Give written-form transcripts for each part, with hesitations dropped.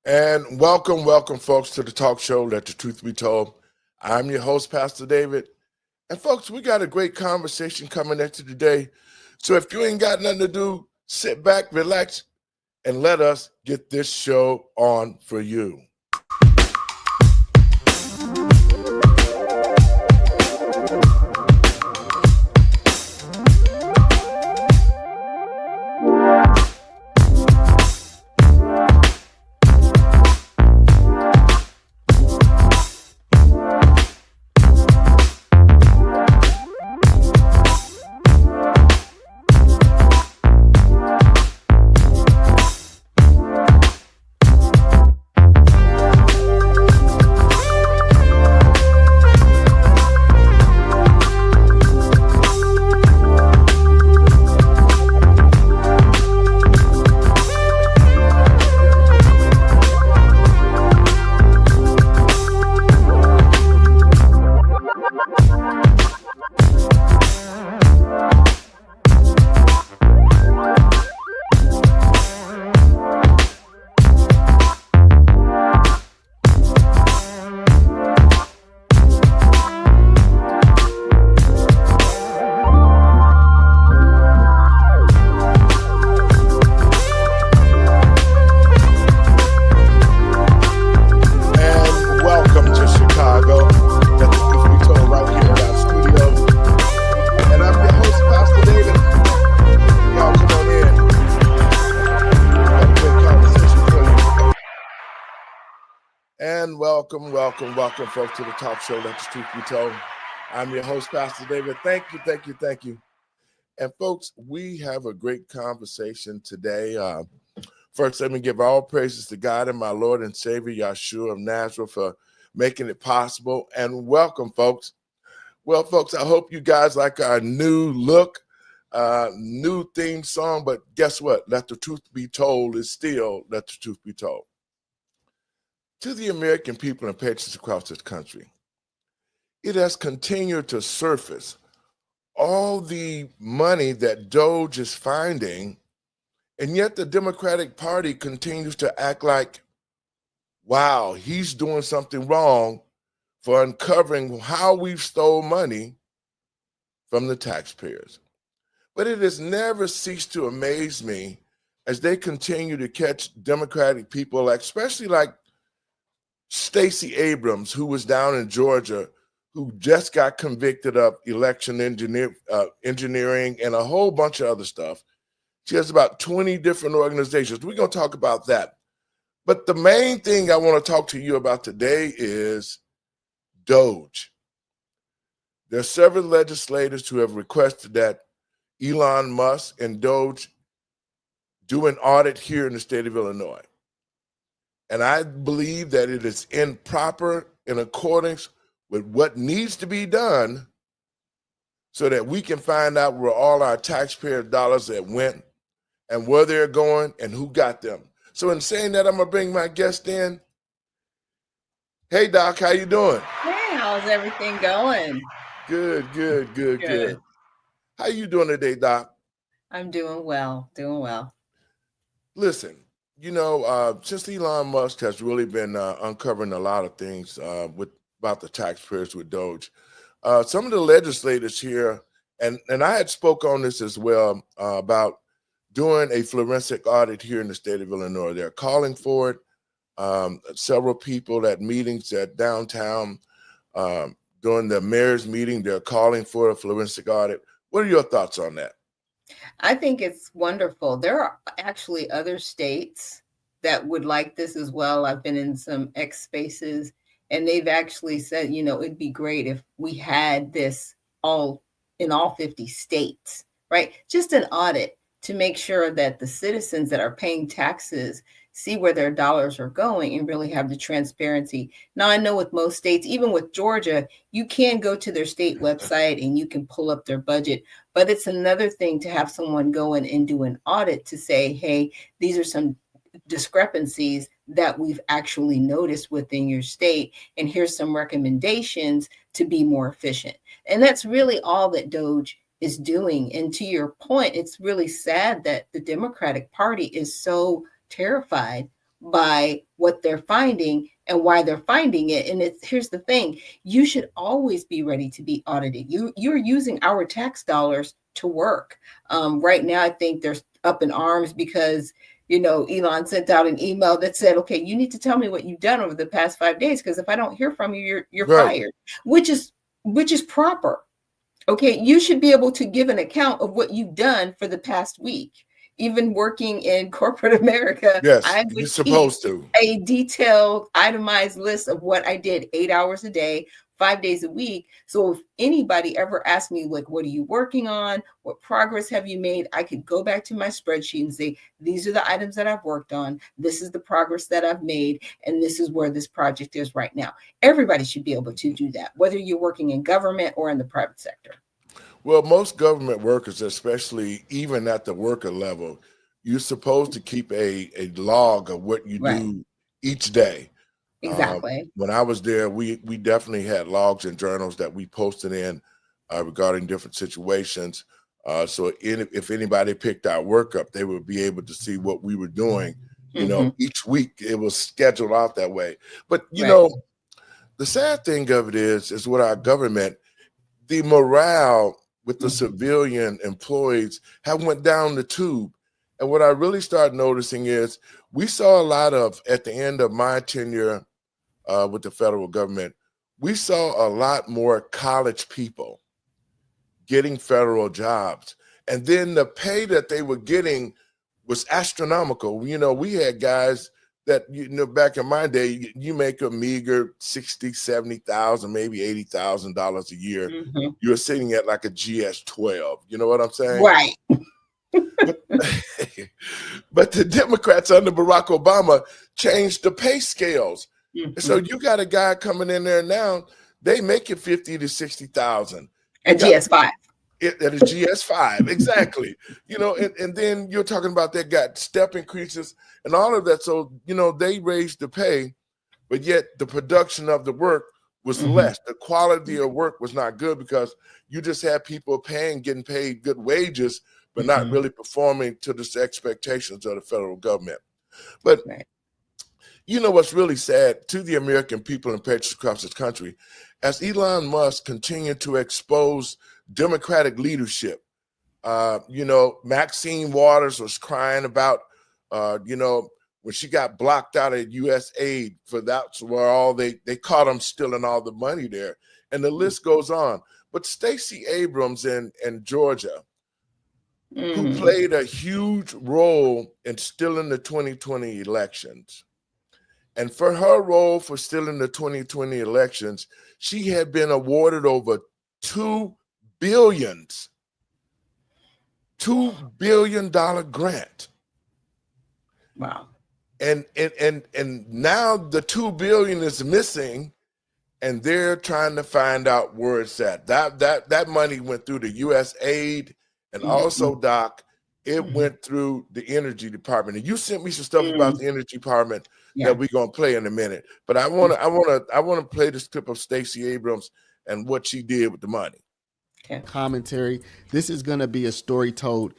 And welcome, folks, to the talk show, Let the Truth Be Told. I'm your host, Pastor David. And, folks, we got a great conversation coming at you today. So if you ain't got nothing to do, sit back, relax, and let us get this show on for you. Welcome, folks, to the talk show, Let the Truth Be Told. I'm your host, Pastor David. Thank you. And, folks, we have a great conversation today. First, let me give all praises to God and my Lord and Savior, Yahshua of Nazareth, for making it possible. And welcome, folks. Well, folks, I hope you guys like our new look, new theme song. But guess what? Let the truth be told is still Let the Truth Be Told. To the American people and patriots across this country, it has continued to surface all the money that Doge is finding, and yet the Democratic Party continues to act like, wow, he's doing something wrong for uncovering how we've stole money from the taxpayers. But it has never ceased to amaze me as they continue to catch Democratic people, especially like Stacey Abrams, who was down in Georgia, who just got convicted of election engineering and a whole bunch of other stuff. She has about 20 different organizations. We're going to talk about that. But the main thing I want to talk to you about today is Doge. There are several legislators who have requested that Elon Musk and Doge do an audit here in the state of Illinois. And I believe that it is improper in accordance with what needs to be done so that we can find out where all our taxpayer dollars that went and where they're going and who got them. So in saying that, I'm going to bring my guest in. Hey, Doc, how you doing? Hey, how's everything going? Good. How you doing today, Doc? I'm doing well. Listen. Since Elon Musk has really been uncovering a lot of things about the taxpayers with Doge, some of the legislators here, and I had spoke on this as well about doing a forensic audit here in the state of Illinois. They're calling for it. Several people at meetings at downtown during the mayor's meeting, they're calling for a forensic audit. What are your thoughts on that? I think it's wonderful. There are actually other states that would like this as well. I've been in some X spaces, and they've actually said, it'd be great if we had this all in all 50 states, right? Just an audit to make sure that the citizens that are paying taxes see where their dollars are going and really have the transparency. Now, I know with most states, even with Georgia, you can go to their state website and you can pull up their budget. But it's another thing to have someone go in and do an audit to say, hey, these are some discrepancies that we've actually noticed within your state. And here's some recommendations to be more efficient. And that's really all that Doge is doing. And to your point, it's really sad that the Democratic Party is so terrified by what they're finding and why they're finding it. And here's the thing, you should always be ready to be audited. You're using our tax dollars to work. Right now, I think they're up in arms because Elon sent out an email that said, okay, you need to tell me what you've done over the past 5 days, because if I don't hear from you, you're Right. fired, which is proper. Okay, you should be able to give an account of what you've done for the past week. Even working in corporate America, Yes, I you're would keep supposed to. a detailed, itemized list of what I did 8 hours a day, 5 days a week. So if anybody ever asked me, like, what are you working on? What progress have you made? I could go back to my spreadsheet and say, these are the items that I've worked on. This is the progress that I've made. And this is where this project is right now. Everybody should be able to do that, whether you're working in government or in the private sector. Well, most government workers, especially even at the worker level, you're supposed to keep a log of what you Right. do each day. Exactly. When I was there, we definitely had logs and journals that we posted in regarding different situations. So if anybody picked our work up, they would be able to see what we were doing. Each week it was scheduled out that way. But Right. the sad thing of it is with our government, the morale with the civilian employees have went down the tube. And what I really started noticing is we saw a lot of, at the end of my tenure with the federal government, we saw a lot more college people getting federal jobs. And then the pay that they were getting was astronomical. We had guys that, back in my day, you make a meager 60, 70,000, maybe $80,000 a year. You're sitting at like a GS-12. You know what I'm saying? Right. But the Democrats under Barack Obama changed the pay scales. So you got a guy coming in there now, they make it 50 to 60,000. At GS5. At a GS5, exactly. And then you're talking about they got step increases and all of that. So, they raised the pay, but yet the production of the work was less. The quality of work was not good because you just had people getting paid good wages, but not really performing to the expectations of the federal government. But what's really sad to the American people and patriots across this country, as Elon Musk continued to expose Democratic leadership, Maxine Waters was crying about, when she got blocked out of U.S. aid for that's where they caught them stealing all the money there. And the list goes on. But Stacey Abrams in Georgia, who played a huge role in stealing the 2020 elections. And for her role for stealing the 2020 elections, she had been awarded over $2 billion grant. Wow. And now the $2 billion is missing, and they're trying to find out where it's at. That money went through the U.S. aid, and also, Doc, it went through the Energy Department. And you sent me some stuff about the Energy Department that we're gonna play in a minute. But I wanna play this clip of Stacey Abrams and what she did with the money. Okay. Commentary. This is gonna be a story told.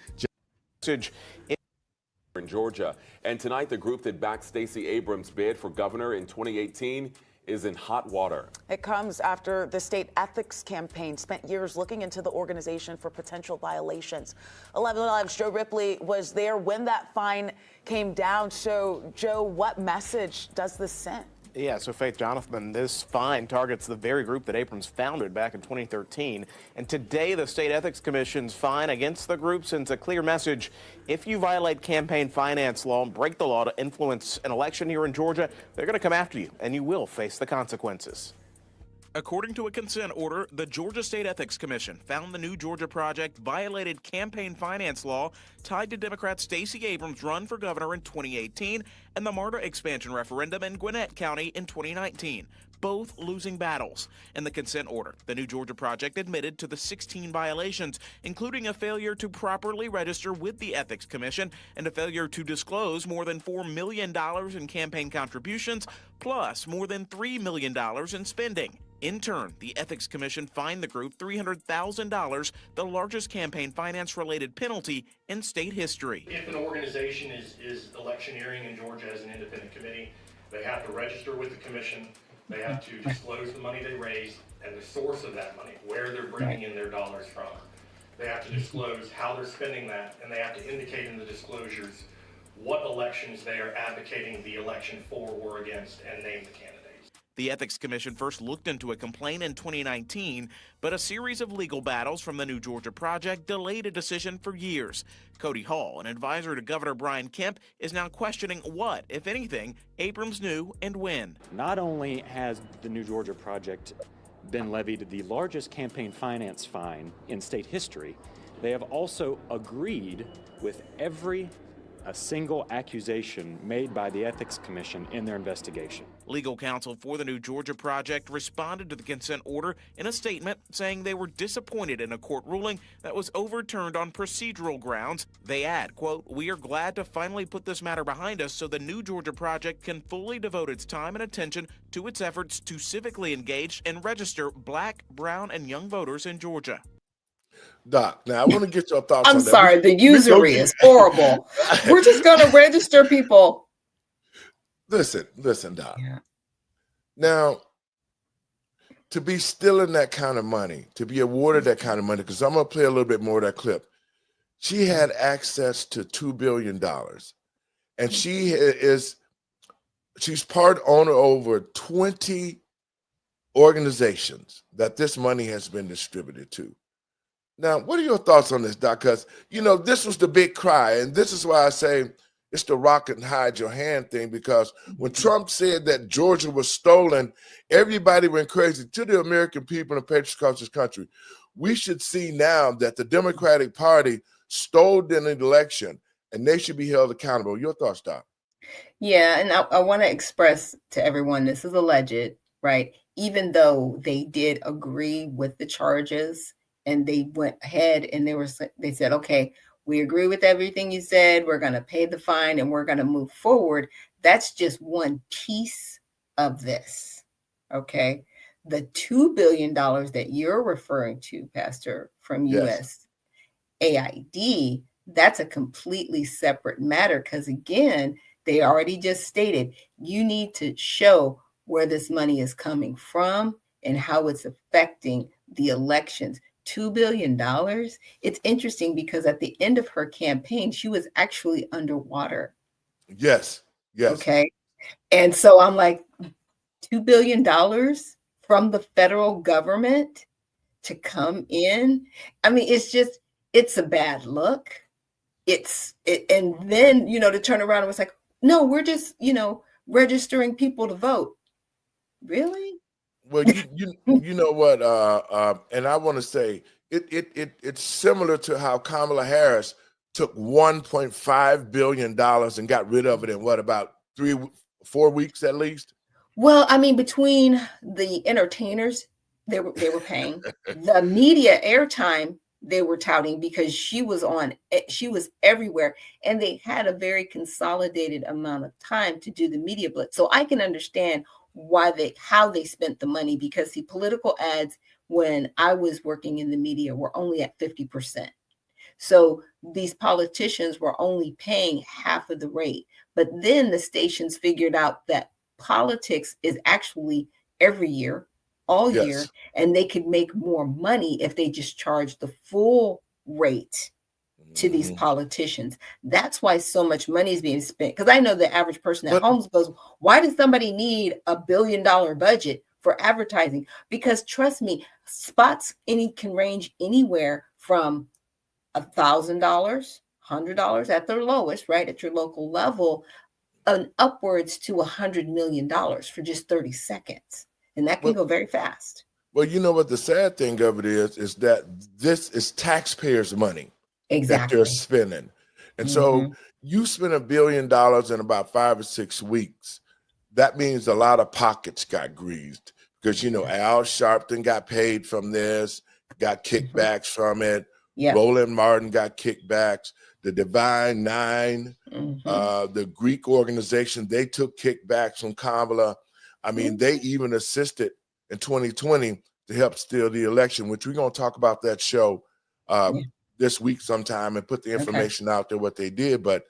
In Georgia, and tonight the group that backed Stacey Abrams' bid for governor in 2018 is in hot water. It comes after the state ethics campaign spent years looking into the organization for potential violations. 11 Alive's Joe Ripley was there when that fine came down. So, Joe, what message does this send? Yeah, so Faith Jonathan, this fine targets the very group that Abrams founded back in 2013. And today, the State Ethics Commission's fine against the group sends a clear message. If you violate campaign finance law and break the law to influence an election here in Georgia, they're going to come after you, and you will face the consequences. According to a consent order, the Georgia State Ethics Commission found the New Georgia Project violated campaign finance law tied to Democrat Stacey Abrams' run for governor in 2018 and the MARTA expansion referendum in Gwinnett County in 2019, both losing battles. In the consent order, the New Georgia Project admitted to the 16 violations, including a failure to properly register with the Ethics Commission and a failure to disclose more than $4 million in campaign contributions, plus more than $3 million in spending. In turn, the Ethics Commission fined the group $300,000, the largest campaign finance-related penalty in state history. If an organization is electioneering in Georgia as an independent committee, they have to register with the commission, they have to disclose the money they raise and the source of that money, where they're bringing in their dollars from. They have to disclose how they're spending that, and they have to indicate in the disclosures what elections they are advocating the election for or against and name the candidates. The Ethics Commission first looked into a complaint in 2019, but a series of legal battles from the New Georgia Project delayed a decision for years. Cody Hall, an advisor to Governor Brian Kemp, is now questioning what, if anything, Abrams knew and when. Not only has the New Georgia Project been levied the largest campaign finance fine in state history, they have also agreed with a single accusation made by the Ethics Commission in their investigation. Legal counsel for the New Georgia Project responded to the consent order in a statement saying they were disappointed in a court ruling that was overturned on procedural grounds. They add, quote, "We are glad to finally put this matter behind us so the New Georgia Project can fully devote its time and attention to its efforts to civically engage and register Black, brown, and young voters in Georgia." Doc, now I want to get your thoughts I'm on that. sorry, the usury is horrible. We're just going to register people. Listen, Doc. Yeah. Now, to be stealing that kind of money, to be awarded that kind of money, because I'm going to play a little bit more of that clip. She had access to $2 billion, and she's part owner over 20 organizations that this money has been distributed to. Now, what are your thoughts on this, Doc? Because, this was the big cry, and this is why I say it's the rock and hide your hand thing, because when Trump said that Georgia was stolen, everybody went crazy. To the American people and patriots across this country, we should see now that the Democratic Party stole an election, and they should be held accountable. Your thoughts, Doc? Yeah, and I want to express to everyone, this is alleged, right? Even though they did agree with the charges, and they went ahead and they said, okay, we agree with everything you said. We're going to pay the fine and we're going to move forward. That's just one piece of this. Okay. The $2 billion that you're referring to, Pastor, from USAID, that's a completely separate matter. Because again, they already just stated, you need to show where this money is coming from and how it's affecting the elections. $2 billion. It's interesting because at the end of her campaign, she was actually underwater. Yes. Okay. And so I'm like, $2 billion from the federal government to come in. I mean, it's a bad look. And then, to turn around and was like, no, we're just, registering people to vote. Really? Well, you know what, and I want to say it's similar to how Kamala Harris took $1.5 billion and got rid of it in about 3-4 weeks at least. Well, I mean, between the entertainers, they were paying the media airtime they were touting, because she was everywhere, and they had a very consolidated amount of time to do the media blitz. So I can understand how they spent the money, because the political ads when I was working in the media were only at 50%. So these politicians were only paying half of the rate. But then the stations figured out that politics is actually every year, all year, and they could make more money if they just charged the full rate to these politicians. That's why so much money is being spent. Because I know the average person at home goes, why does somebody need $1 billion budget for advertising? Because trust me, spots can range anywhere from $1,000, $100 at their lowest, right, at your local level, and upwards to $100 million for just 30 seconds. And that can go very fast. Well, you know what the sad thing of it is that this is taxpayers' money. That they're spending. And so you spend $1 billion in about 5 or 6 weeks. That means a lot of pockets got greased, because, Al Sharpton got paid from this, got kickbacks from it. Roland Martin got kickbacks. The Divine Nine, the Greek organization, they took kickbacks from Kamala. I mean, they even assisted in 2020 to help steal the election, which we're going to talk about that show this week sometime and put the information out there what they did. But,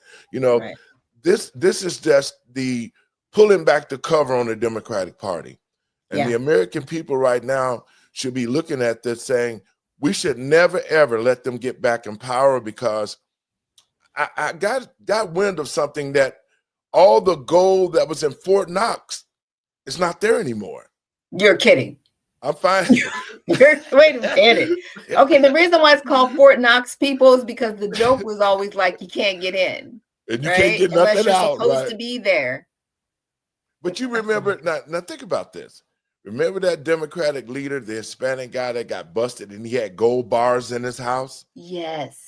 this is just the pulling back the cover on the Democratic Party. And the American people right now should be looking at this saying, we should never, ever let them get back in power, because I got wind of something that all the gold that was in Fort Knox is not there anymore. You're kidding. I'm fine. Wait a minute. Okay, the reason why it's called Fort Knox, people, is because the joke was always like, you can't get in. And you can't get nothing unless you're out. supposed to be there. But you remember, now think about this. Remember that Democratic leader, the Hispanic guy that got busted and he had gold bars in his house? Yes.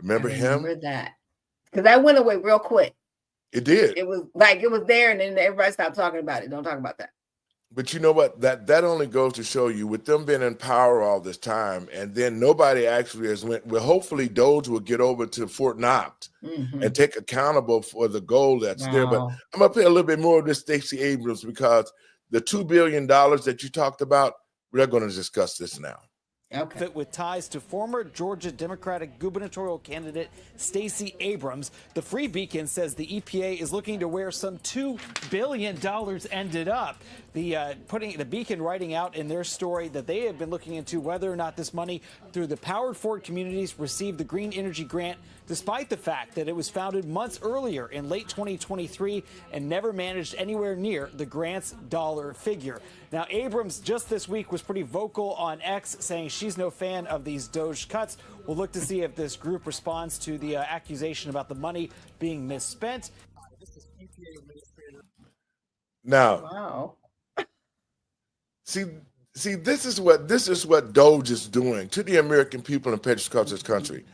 Remember him? Remember that. Because that went away real quick. It did. It was like it was there, and then everybody stopped talking about it. Don't talk about that. But you know what? That only goes to show you, with them being in power all this time, and then nobody actually has went. Well, hopefully Doge will get over to Fort Knox and take accountable for the gold that's there. But I'm gonna play a little bit more of this Stacey Abrams, because the $2 billion that you talked about, we're going to discuss this now. Okay. With ties to former Georgia Democratic gubernatorial candidate Stacey Abrams, the Free Beacon says the EPA is looking to where some $2 billion ended up. The Beacon writing out in their story that they have been looking into whether or not this money through the Powered Ford communities received the green energy grant, despite the fact that it was founded months earlier in late 2023 and never managed anywhere near the grant's dollar figure. Now, Abrams just this week was pretty vocal on X, saying she's no fan of these Doge cuts. We'll look to see if this group responds to the accusation about the money being misspent. Now, see, this is what Doge is doing to the American people and patriots this country.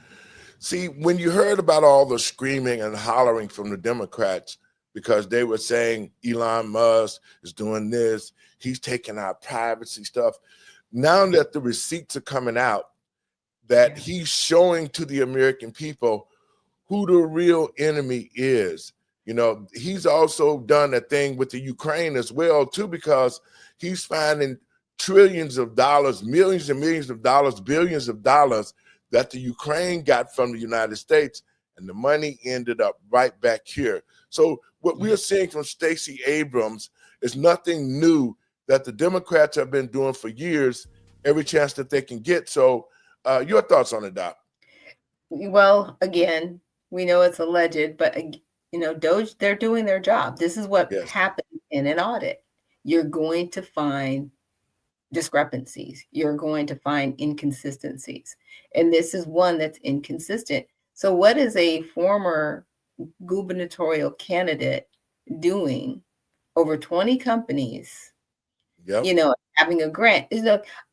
See, when you heard about all the screaming and hollering from the Democrats because they were saying Elon Musk is doing this, he's taking our privacy stuff. Now that the receipts are coming out, that he's showing to the American people who the real enemy is. You know, he's also done a thing with the Ukraine as well, too, because he's finding trillions of dollars, millions and millions of dollars, billions of dollars that the Ukraine got from the United States, and the money ended up right back here. So what we're seeing from Stacey Abrams is nothing new that the Democrats have been doing for years, every chance that they can get. So your thoughts on it, Doc? Well, again, we know it's alleged, but Doge, they're doing their job. This is what happens in an audit. You're going to find discrepancies. You're going to find inconsistencies. And this is one that's inconsistent. So what is a former gubernatorial candidate doing over 20 companies, having a grant?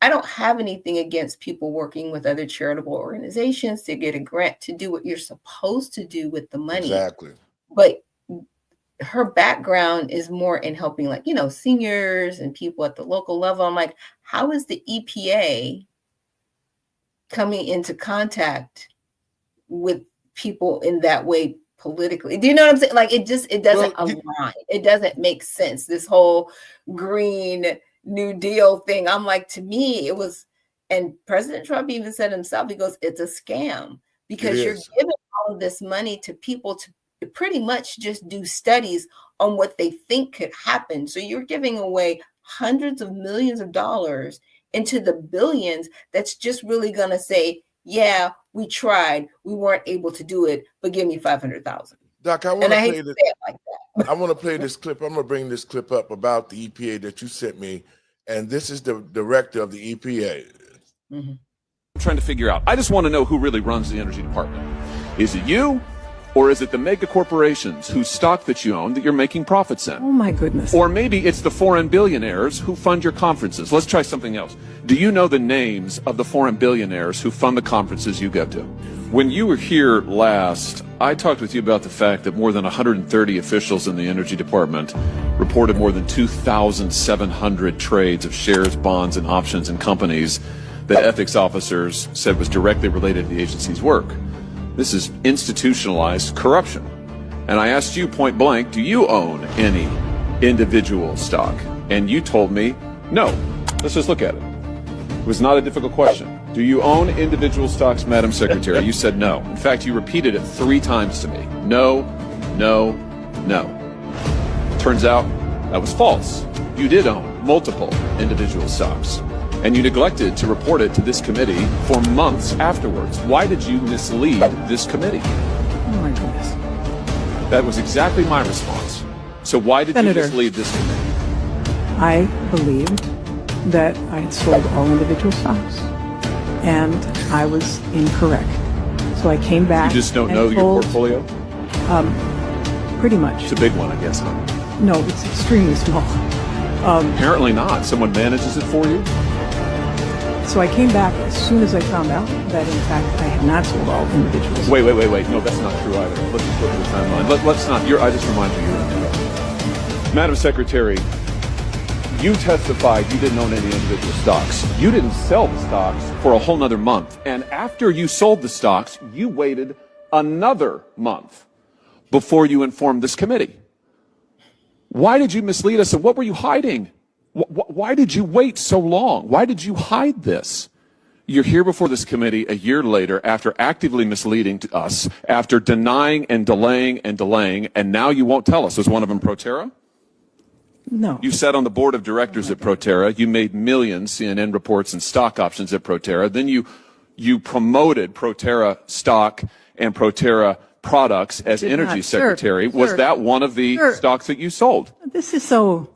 I don't have anything against people working with other charitable organizations to get a grant to do what you're supposed to do with the money. Exactly. But her background is more in helping, seniors and people at the local level. I'm like, how is the EPA coming into contact with people in that way politically? Do you know what I'm saying? Like, it doesn't align. It doesn't make sense. This whole Green New Deal thing. I'm like, to me, it was, and President Trump even said himself, he goes, it's a scam, because you're giving all of this money to people to pretty much just do studies on what they think could happen. So you're giving away hundreds of millions of dollars into the billions that's just really going to say, yeah, we tried, we weren't able to do it, but give me $500,000. Doc, I want to play this. Like that. I want to play this clip. I'm going to bring this clip up about the EPA that you sent me, and this is the director of the EPA. I'm trying to figure out. I just want to know who really runs the energy department. Is it you? Or is it the mega corporations whose stock that you own that you're making profits in? Oh my goodness. Or maybe it's the foreign billionaires who fund your conferences. Let's try something else. Do you know the names of the foreign billionaires who fund the conferences you go to? When you were here last, I talked with you about the fact that more than 130 officials in the energy department reported more than 2,700 trades of shares, bonds, and options in companies that ethics officers said was directly related to the agency's work. This is institutionalized corruption. And I asked you point blank, do you own any individual stock? And you told me no. Let's just look at it. It was not a difficult question. Do you own individual stocks, Madam Secretary? You said no. In fact, you repeated it 3 times to me. No, no, no. Turns out that was false. You did own multiple individual stocks, and you neglected to report it to this committee for months afterwards. Why did you mislead this committee? Oh my goodness. That was exactly my response. So why did Senator, you mislead this committee? I believed that I had sold all individual stocks, and I was incorrect. So I came back. You just don't and know your told, portfolio? Pretty much. It's a big one, I guess, huh? No, it's extremely small. Apparently not. Someone manages it for you? So I came back as soon as I found out that, in fact, I had not sold all individuals. Wait. No, that's not true either. Let's just look at the timeline. Let's not. I just remind you you're in. Madam Secretary, you testified you didn't own any individual stocks. You didn't sell the stocks for a whole nother month. And after you sold the stocks, you waited another month before you informed this committee. Why did you mislead us, and what were you hiding? Why did you wait so long? Why did you hide this? You're here before this committee a year later after actively misleading to us, after denying and delaying, and now you won't tell us. Was one of them Proterra? No. You sat on the board of directors at Proterra. You made millions, CNN reports, and stock options at Proterra. Then you promoted Proterra stock and Proterra products as energy secretary. Sir, was that one of the stocks that you sold? This is so.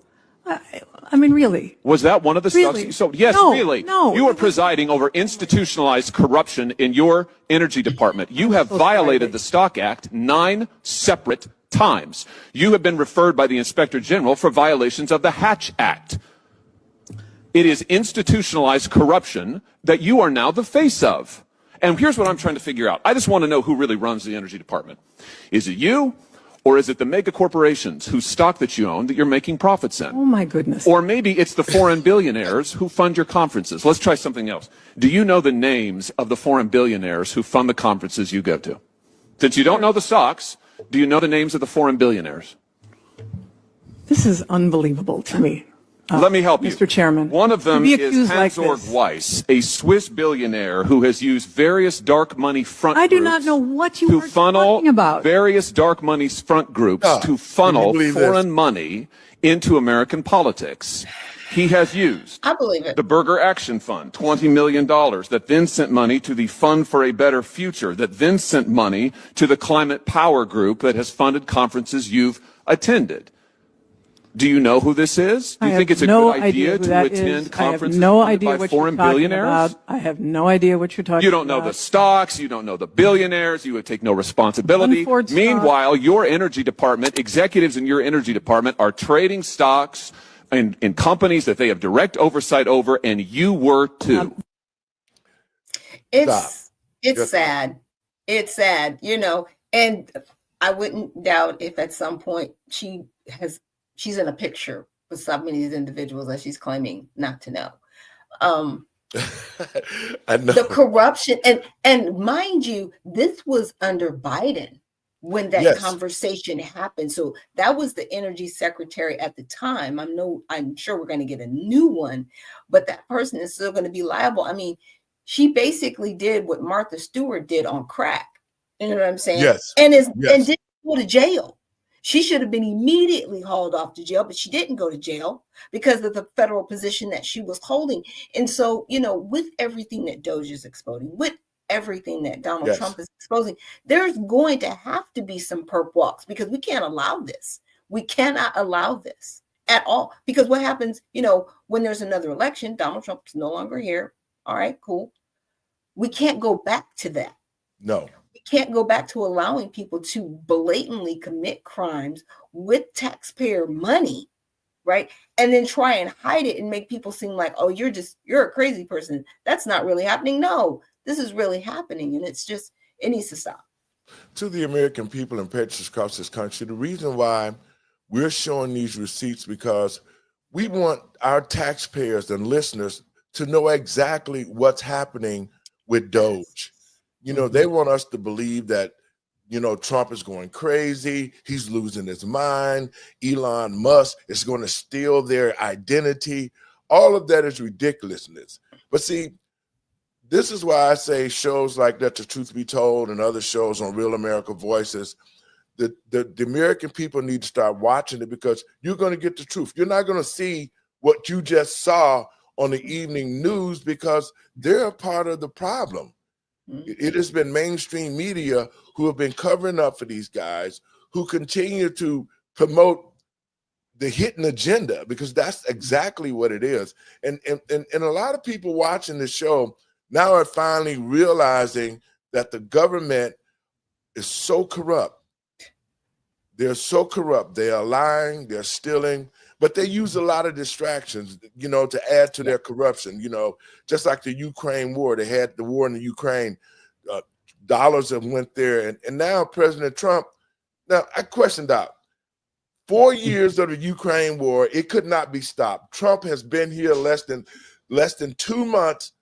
I mean, really. Was that one of the stocks that you sold? Yes, No, really. no. You are presiding over institutionalized corruption in your energy department. You have violated the Stock Act 9 separate times. You have been referred by the Inspector General for violations of the Hatch Act. It is institutionalized corruption that you are now the face of. And here's what I'm trying to figure out. I just want to know who really runs the energy department. Is it you, or is it the mega corporations whose stock that you own that you're making profits in? Oh my goodness. Or maybe it's the foreign billionaires who fund your conferences. Let's try something else. Do you know the names of the foreign billionaires who fund the conferences you go to? Since you don't know the stocks, do you know the names of the foreign billionaires? This is unbelievable to me. Let me help you. Mr. Chairman. One of them is Hans-Georg Weiss, a Swiss billionaire who has used various dark money front I do groups not know what you to are funnel talking about. various dark money front groups to funnel foreign money into American politics. He has used I believe it. the Burger Action Fund, $20 million, that then sent money to the Fund for a Better Future, that then sent money to the Climate Power Group that has funded conferences you've attended. Do you know who this is? Do you think it's a good idea to attend conferences funded by foreign billionaires? I have no idea what you're talking about. You don't know the stocks. You don't know the billionaires. You would take no responsibility. Meanwhile, your energy department, executives in your energy department are trading stocks in companies that they have direct oversight over, and you were too. It's sad. It's sad, and I wouldn't doubt if at some point she's in a picture with some of these individuals that she's claiming not to know. I know. The corruption, and mind you, this was under Biden when that conversation happened. So that was the energy secretary at the time. I'm sure we're going to get a new one, but that person is still going to be liable. I mean, she basically did what Martha Stewart did on crack. You know what I'm saying? Yes. And didn't go to jail. She should have been immediately hauled off to jail, but she didn't go to jail because of the federal position that she was holding. And so, with everything that Doge is exposing, with everything that Donald Trump is exposing, there's going to have to be some perp walks because we can't allow this. We cannot allow this at all. Because what happens, when there's another election, Donald Trump is no longer here. All right, cool. We can't go back to that. No. Can't go back to allowing people to blatantly commit crimes with taxpayer money, right? And then try and hide it and make people seem like, oh, you're a crazy person. That's not really happening. No, this is really happening. And it needs to stop. To the American people and patriots across this country, the reason why we're showing these receipts because we want our taxpayers and listeners to know exactly what's happening with Doge. They want us to believe that, Trump is going crazy. He's losing his mind. Elon Musk is going to steal their identity. All of that is ridiculousness. But see, this is why I say shows like Let the Truth Be Told and other shows on Real America Voices, the American people need to start watching it, because you're going to get the truth. You're not going to see what you just saw on the evening news, because they're a part of the problem. It has been mainstream media who have been covering up for these guys, who continue to promote the hidden agenda, because that's exactly what it is. And a lot of people watching the show now are finally realizing that the government is so corrupt. They're so corrupt. They are lying, they're stealing, but they use a lot of distractions, to add to their corruption. Just like the Ukraine war, they had the war in the Ukraine, dollars have went there. And now President Trump, now I questioned out, 4 years of the Ukraine war, it could not be stopped. Trump has been here less than 2 months,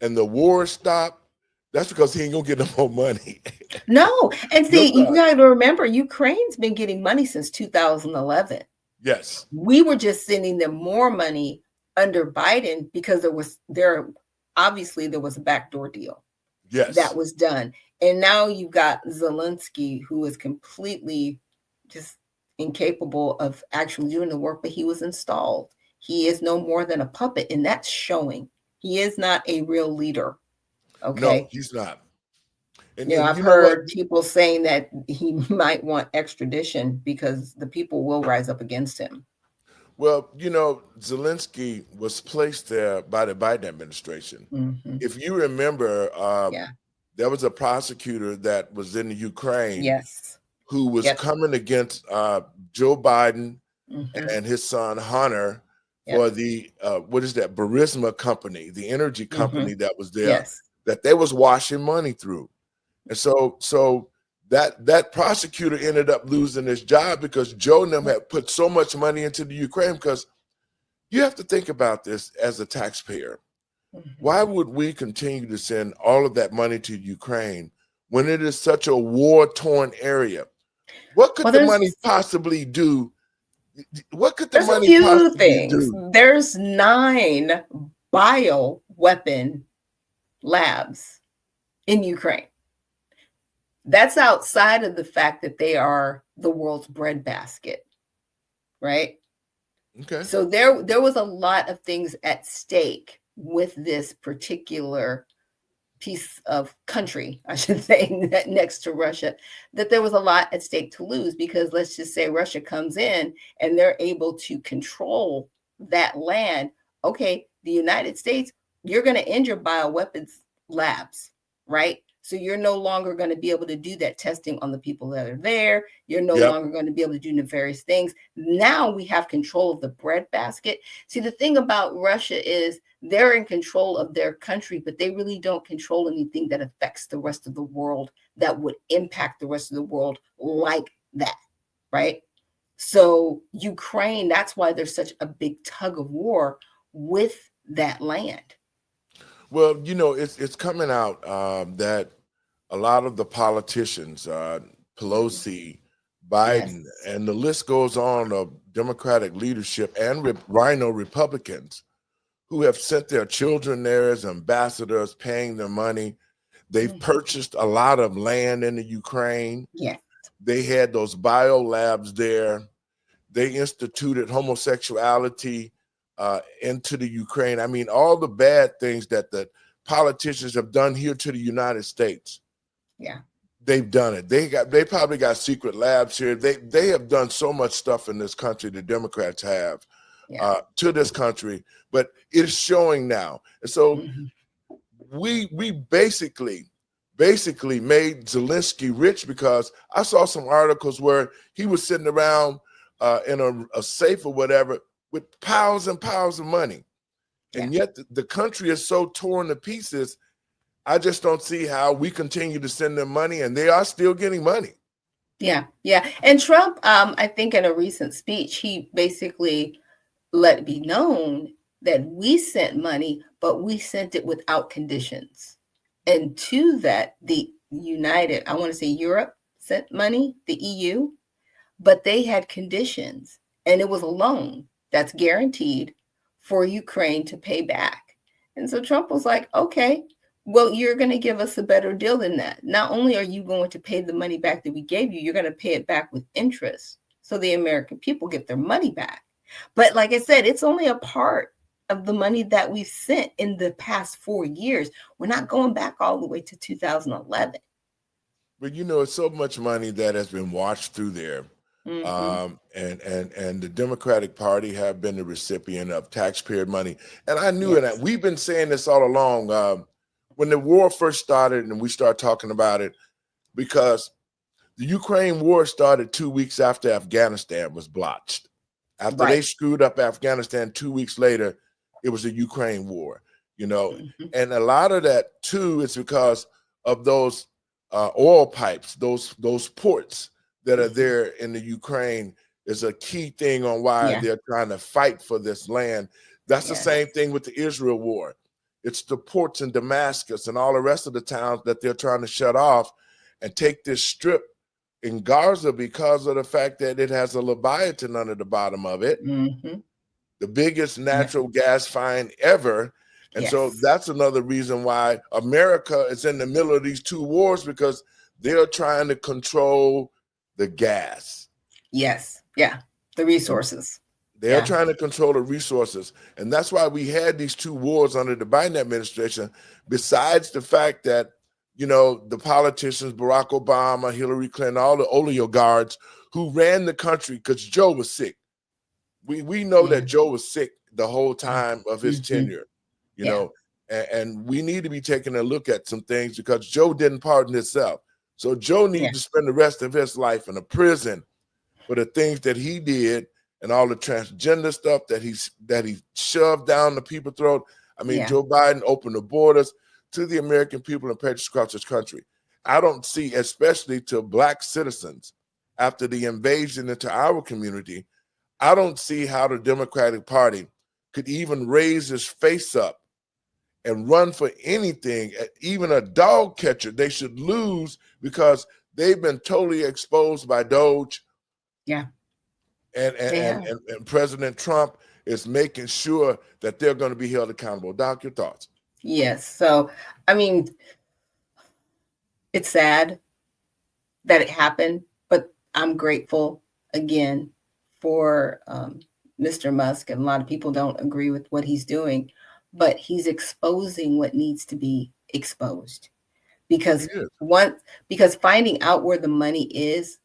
and the war stopped. That's because he ain't gonna get no more money. No, and see, you got to remember, Ukraine's been getting money since 2011. Yes, we were just sending them more money under Biden because there was a backdoor deal. Yes, that was done, and now you've got Zelensky, who is completely just incapable of actually doing the work, but he was installed. He is no more than a puppet, and that's showing. He is not a real leader. Okay. No, he's not. And, I've heard people saying that he might want extradition because the people will rise up against him. Well, Zelensky was placed there by the Biden administration. Mm-hmm. If you remember, there was a prosecutor that was in the Ukraine, yes, who was coming against Joe Biden mm-hmm. and his son Hunter for the Burisma company, the energy company mm-hmm. that was there, that they was washing money through. And so that prosecutor ended up losing his job because Joe and them had put so much money into the Ukraine. Because you have to think about this as a taxpayer. Mm-hmm. Why would we continue to send all of that money to Ukraine when it is such a war-torn area? What could the money possibly do? What could the money possibly do? There's 9 bioweapon labs in Ukraine. That's outside of the fact that they are the world's breadbasket, right? Okay. So there was a lot of things at stake with this particular piece of country, I should say, next to Russia, that there was a lot at stake to lose, because let's just say Russia comes in and they're able to control that land. Okay, the United States, you're going to end your bioweapons labs, right? So you're no longer going to be able to do that testing on the people that are there. You're no longer going to be able to do nefarious things. Now we have control of the breadbasket. See, the thing about Russia is they're in control of their country, but they really don't control anything that affects the rest of the world, that would impact the rest of the world like that, right? So Ukraine, that's why there's such a big tug of war with that land. Well, it's coming out that a lot of the politicians, Pelosi, Biden, and the list goes on of Democratic leadership and Rhino Republicans who have sent their children there as ambassadors, paying their money. They've purchased a lot of land in the Ukraine. Yes. They had those bio labs there. They instituted homosexuality into the Ukraine. I mean, all the bad things that the politicians have done here to the United States. Yeah. They've done it. They probably got secret labs here. They have done so much stuff in this country, the Democrats have, to this country, but it's showing now. And so we basically made Zelensky rich, because I saw some articles where he was sitting around in a safe or whatever with piles and piles of money. And yet the country is so torn to pieces. I just don't see how we continue to send them money, and they are still getting money. Yeah. And Trump, I think in a recent speech, he basically let it be known that we sent money, but we sent it without conditions. And to that, the Europe sent money, the EU, but they had conditions, and it was a loan that's guaranteed for Ukraine to pay back. And so Trump was like, okay, well, you're going to give us a better deal than that. Not only are you going to pay the money back that we gave you, you're going to pay it back with interest. So the American people get their money back. But like I said, it's only a part of the money that we've sent in the past 4 years. We're not going back all the way to 2011. But you know, it's so much money that has been washed through there. Mhm. And the Democratic Party have been the recipient of taxpayer money. And I knew Yes. it. We've been saying this all along. When the war first started and we started talking about it, because the Ukraine war started 2 weeks after Afghanistan was blotched. After they Right. screwed up Afghanistan, 2 weeks later, it was a Ukraine war, you know. Mhm. And a lot of that too is because of those oil pipes, those ports that are there in the Ukraine is a key thing on why Yeah. they're trying to fight for this land. That's the Yes. same thing with the Israel war. It's the ports in Damascus and all the rest of the towns that they're trying to shut off and take this strip in Gaza because of the fact that it has a Leviathan under the bottom of it, Mhm. the biggest Yeah. natural gas find ever. And so Yes. that's another reason why America is in the middle of these two wars, because they're trying to control the gas. Yes. Yeah. The resources. They're Yeah. trying to control the resources. And that's why we had these two wars under the Biden administration, besides the fact that, you know, the politicians, Barack Obama, Hillary Clinton, all the oligarchs who ran the country, because Joe was sick. We know Yeah. that Joe was sick the whole Yeah. time of his Mhm. tenure, you Yeah. know, and we need to be taking a look at some things because Joe didn't pardon himself. So Joe needs Yeah. to spend the rest of his life in a prison for the things that he did and all the transgender stuff that he shoved down the people's throat. I mean, Yeah. Joe Biden opened the borders to the American people and patriots across this country. I don't see, especially to Black citizens, after the invasion into our community, I don't see how the Democratic Party could even raise his face up and run for anything, even a dog catcher. They should lose because they've been totally exposed by Doge. Yeah. And They have. President Trump is making sure that they're going to be held accountable. Doc, your thoughts? Yes. So, I mean, it's sad that it happened, but I'm grateful again for Mr. Musk. And a lot of people don't agree with what he's doing, but he's exposing what needs to be exposed. Because He is. because finding out where the money is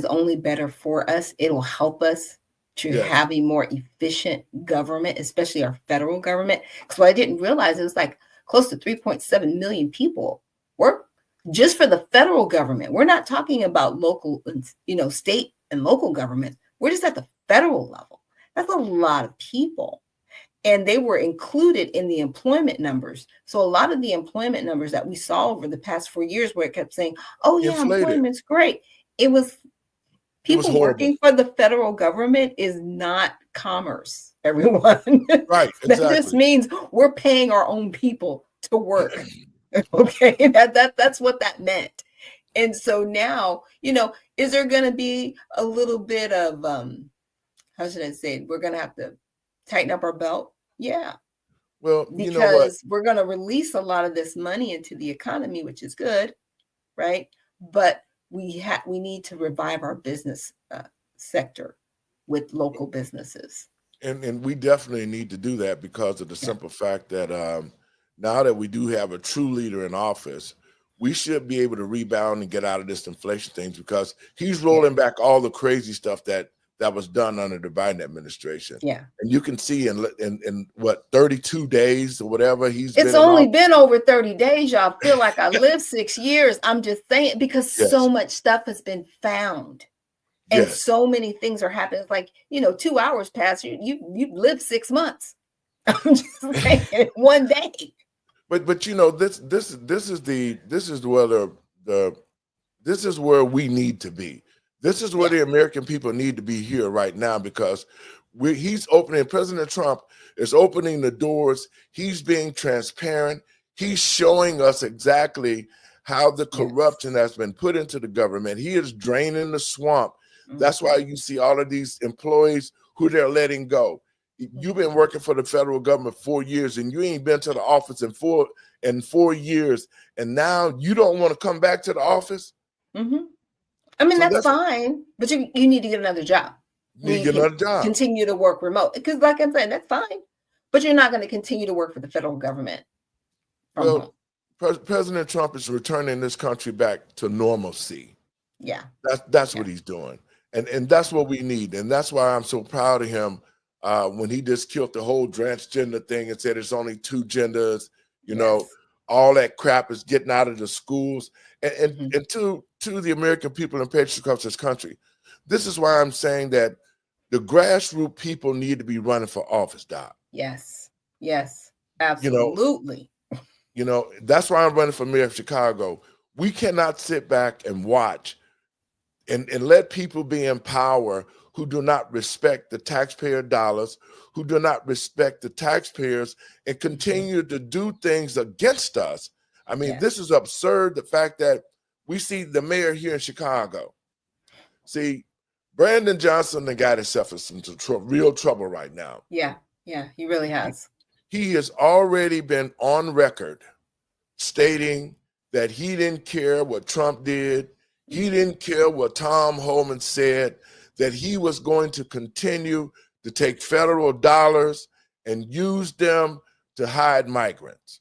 only better for us. It'll help us to Yes. have a more efficient government, especially our federal government. Because what I didn't realize, it was like close to 3.7 million people work just for the federal government. We're not talking about local, state and local governments. We're just at the federal level. That's a lot of people. And they were included in the employment numbers. So a lot of the employment numbers that we saw over the past 4 years, where it kept saying, oh yeah, Inflated. employment's great. It was people horrible. working for the federal government is not commerce, everyone. Right, That just exactly. means we're paying our own people to work. Okay, that's what that meant. And so now, is there going to be a little bit of how should I say it? We're going to have to tighten up our belt? Yeah, Well, you know what? because we're going to release a lot of this money into the economy, which is good, right? But we need to revive our business sector with local businesses. And we definitely need to do that because of the simple fact that now that we do have a true leader in office, we should be able to rebound and get out of this inflation things, because he's rolling back all the crazy stuff that was done under the Biden administration. Yeah. And you can see in what, 32 days or whatever he's It's been in only office. been over 30 days, y'all. Feel like I lived 6 years. I'm just saying, because Yes. so much stuff has been found. And Yes. so many things are happening. It's like, 2 hours pass, you lived 6 months. I'm just saying, one day. But this is where we need to be. This is where the American people need to be here right now, because President Trump is opening the doors. He's being transparent. He's showing us exactly how the corruption has been put into the government. He is draining the swamp. That's why you see all of these employees who they're letting go. You've been working for the federal government 4 years, and you ain't been to the office in 4 years, and now you don't want to come back to the office. Mm-hmm. I mean, So that's fine, but you need to get another job. You need to get another job. Continue to work remote, because, like I said, that's fine. But you're not going to continue to work for the federal government from home. President Trump is returning this country back to normalcy. Yeah, that's what he's doing, and that's what we need, and that's why I'm so proud of him. When he just killed the whole transgender thing and said it's only 2 genders, you know, all that crap is getting out of the schools, and to the American people and patriots across this country, this is why I'm saying that the grassroots people need to be running for office, Doc. Yes, absolutely. You know, that's why I'm running for mayor of Chicago. We cannot sit back and watch and let people be in power who do not respect the taxpayer dollars, who do not respect the taxpayers, and continue to do things against us. I mean, this is absurd, the fact that we see the mayor here in Chicago. See, Brandon Johnson done got himself in some real trouble right now. Yeah, he really has. He has already been on record stating that he didn't care what Trump did. He didn't care what Tom Homan said, that he was going to continue to take federal dollars and use them to hide migrants.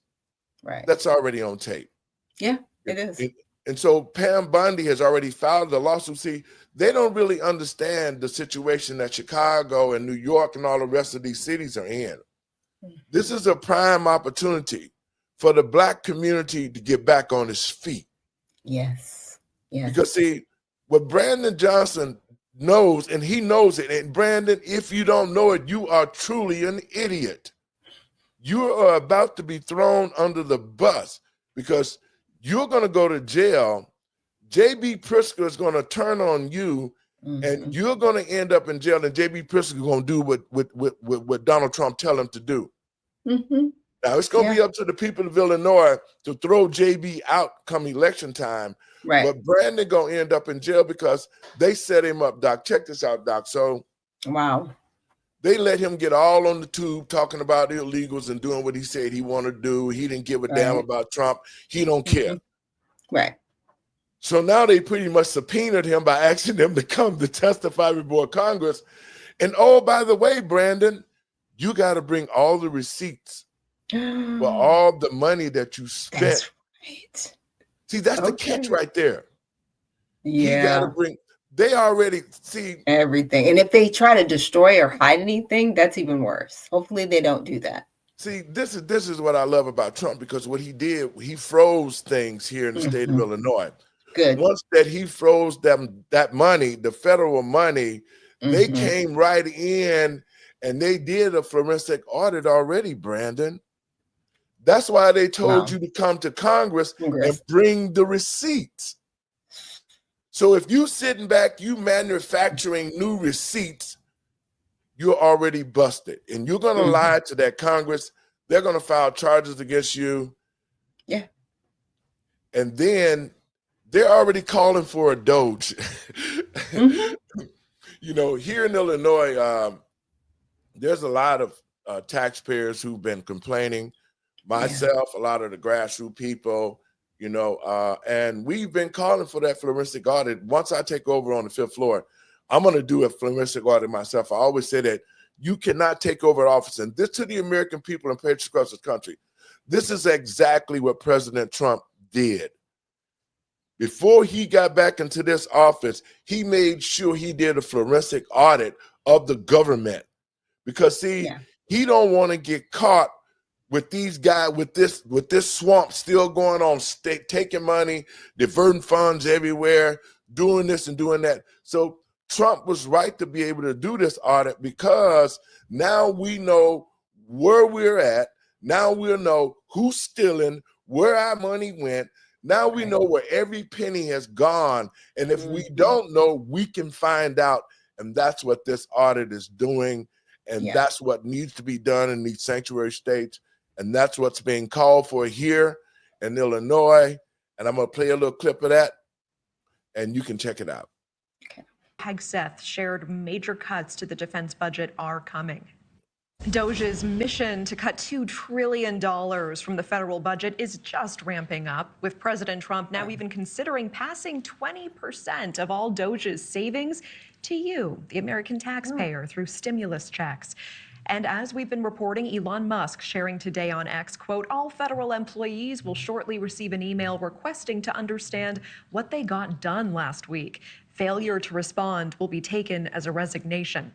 Right. That's already on tape. Yeah, it is. And so Pam Bondi has already filed the lawsuit. See, they don't really understand the situation that Chicago and New York and all the rest of these cities are in. This is a prime opportunity for the Black community to get back on its feet. Yes. Because see, what Brandon Johnson knows, and he knows it, and Brandon, if you don't know it, you are truly an idiot. You are about to be thrown under the bus because you're going to go to jail. J.B. Pritzker is going to turn on you, and you're going to end up in jail, and J.B. Pritzker is going to do what Donald Trump tell him to do. Now, it's going to be up to the people of Illinois to throw JB out come election time. Right. But Brandon going to end up in jail because they set him up, Doc. Check this out, Doc. So, wow. They let him get all on the tube talking about illegals and doing what he said he wanted to do. He didn't give a damn about Trump. He don't care. Right. So now they pretty much subpoenaed him by asking him to come to testify before Congress. And oh, by the way, Brandon, you got to bring all the receipts for all the money that you spent. That's right. See, that's the catch right there. Yeah. You got to bring, they already see everything. And if they try to destroy or hide anything, that's even worse. Hopefully they don't do that. See, this is what I love about Trump, because what he did, he froze things here in the state of Illinois. Good. Once that he froze that money, the federal money, they came right in and they did a forensic audit already, Brandon. That's why they told you to come to Congress and bring the receipts. So if you sitting back, you manufacturing new receipts, you're already busted. And you're going to lie to that Congress. They're going to file charges against you. Yeah. And then they're already calling for a Doge. You know, here in Illinois, there's a lot of taxpayers who've been complaining. Myself, a lot of the grassroots people, you know, and we've been calling for that forensic audit. Once I take over on the 5th floor, I'm going to do a forensic audit myself. I always say that you cannot take over office. And this to the American people and patriots across this country, this is exactly what President Trump did. Before he got back into this office, he made sure he did a forensic audit of the government. Because see, he don't want to get caught with these guys, with this swamp still going on, taking money, diverting funds everywhere, doing this and doing that. So Trump was right to be able to do this audit, because now we know where we're at. Now we'll know who's stealing, where our money went. Now we know where every penny has gone. And if we don't know, we can find out. And that's what this audit is doing. And that's what needs to be done in these sanctuary states. And that's what's being called for here in Illinois. And I'm going to play a little clip of that, and you can check it out. Hegseth shared major cuts to the defense budget are coming. Doge's mission to cut $2 trillion from the federal budget is just ramping up, with President Trump now even considering passing 20% of all Doge's savings to you, the American taxpayer, through stimulus checks. And as we've been reporting, Elon Musk sharing today on X, quote, all federal employees will shortly receive an email requesting to understand what they got done last week. Failure to respond will be taken as a resignation.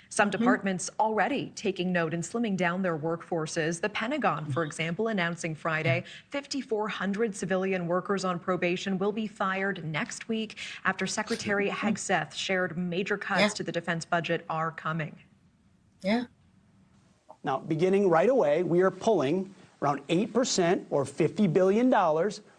Some departments already taking note and slimming down their workforces. The Pentagon, for example, announcing Friday 5,400 civilian workers on probation will be fired next week after Secretary Hegseth shared major cuts to the defense budget are coming. Yeah. Now, beginning right away, we are pulling around 8% or $50 billion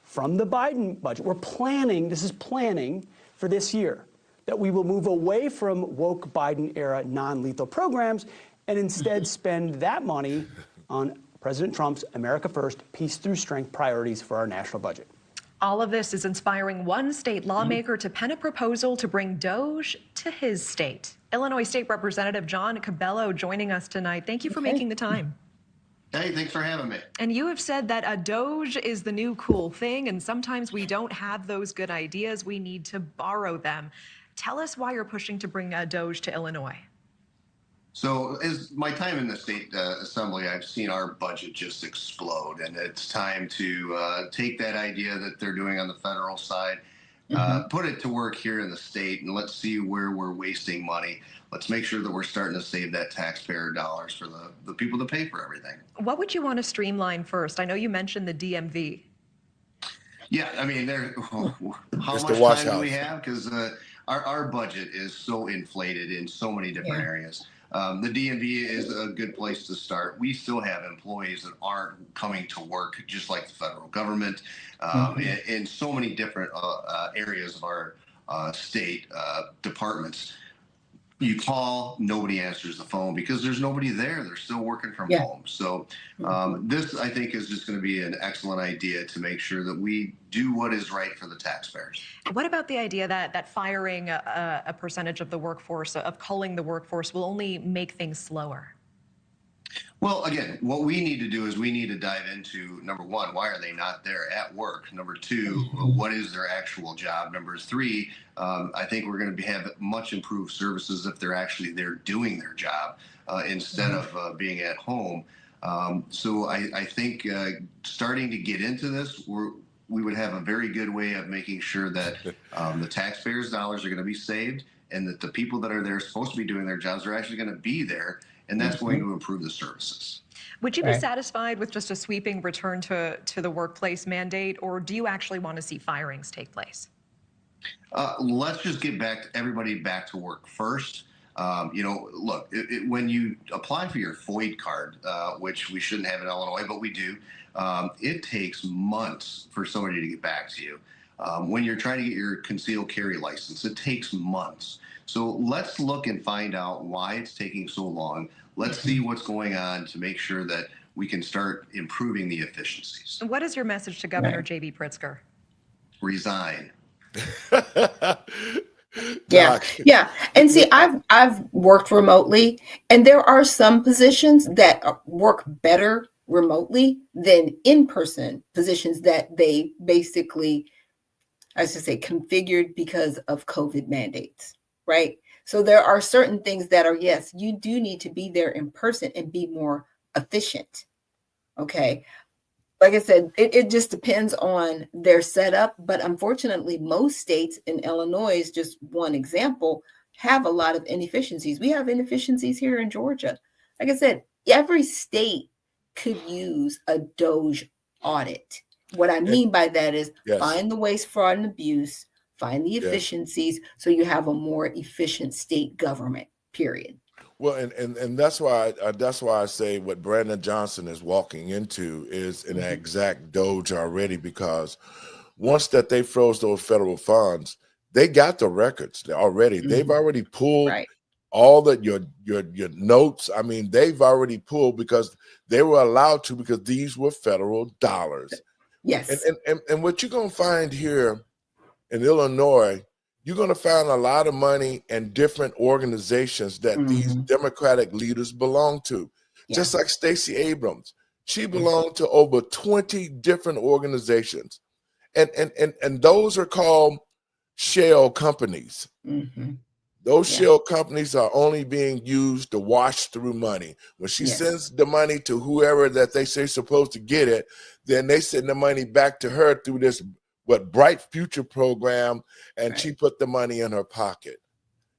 from the Biden budget. We're planning, this is planning for this year, that we will move away from woke Biden-era non-lethal programs and instead spend that money on President Trump's America First, peace through strength priorities for our national budget. All of this is inspiring one state lawmaker to pen a proposal to bring Doge to his state. Illinois State Representative John Cabello joining us tonight. Thank you for making the time. Hey, thanks for having me. And you have said that a Doge is the new cool thing, and sometimes we don't have those good ideas. We need to borrow them. Tell us why you're pushing to bring a Doge to Illinois. So as my time in the state assembly, I've seen our budget just explode, and it's time to take that idea that they're doing on the federal side, put it to work here in the state, and let's see where we're wasting money. Let's make sure that we're starting to save that taxpayer dollars for the people that pay for everything. What would you want to streamline first? I know you mentioned the DMV. Yeah, I mean, how much time do we have? Because our budget is so inflated in so many different areas. The DMV is a good place to start. We still have employees that aren't coming to work, just like the federal government, in so many different areas of our state departments. You call, nobody answers the phone because there's nobody there. They're still working from home. So this, I think, is just going to be an excellent idea to make sure that we do what is right for the taxpayers. What about the idea that firing a percentage of the workforce, of culling the workforce, will only make things slower? Well, again, what we need to do is we need to dive into, number one, why are they not there at work? Number two, what is their actual job? Number three, I think we're going to have much improved services if they're actually there doing their job instead of being at home. So I think starting to get into this, we would have a very good way of making sure that the taxpayers' dollars are going to be saved and that the people that are there supposed to be doing their jobs are actually going to be there. And that's going to improve the services. Would you be satisfied with just a sweeping return to the workplace mandate, or do you actually want to see firings take place? Let's just get everybody back to work first. Look, when you apply for your FOID card, which we shouldn't have in Illinois, but we do, it takes months for somebody to get back to you. When you're trying to get your concealed carry license, it takes months. So let's look and find out why it's taking so long. Let's see what's going on to make sure that we can start improving the efficiencies. What is your message to Governor J.B. Pritzker? Resign. Yeah. And see, I've worked remotely, and there are some positions that work better remotely than in-person positions that they basically, I should say, configured because of COVID mandates. Right. So there are certain things that are, yes, you do need to be there in person and be more efficient. OK, like I said, it just depends on their setup. But unfortunately, most states, in Illinois is just one example, have a lot of inefficiencies. We have inefficiencies here in Georgia. Like I said, every state could use a Doge audit. What I mean by that is find the waste, fraud, and abuse. Find the efficiencies so you have a more efficient state government, period. Well, and that's why I say what Brandon Johnson is walking into is an exact Doge already, because once that they froze those federal funds, they got the records already. They've already pulled all that your notes. I mean, they've already pulled because they were allowed to, because these were federal dollars. Yes. And what you're gonna find here in Illinois, you're going to find a lot of money in different organizations that these Democratic leaders belong to. just like Stacey Abrams. She belonged to over 20 different organizations. And those are called shell companies. Those shell companies are only being used to wash through money. When she sends the money to whoever that they say is supposed to get it, then they send the money back to her through this Bright Future program, and she put the money in her pocket.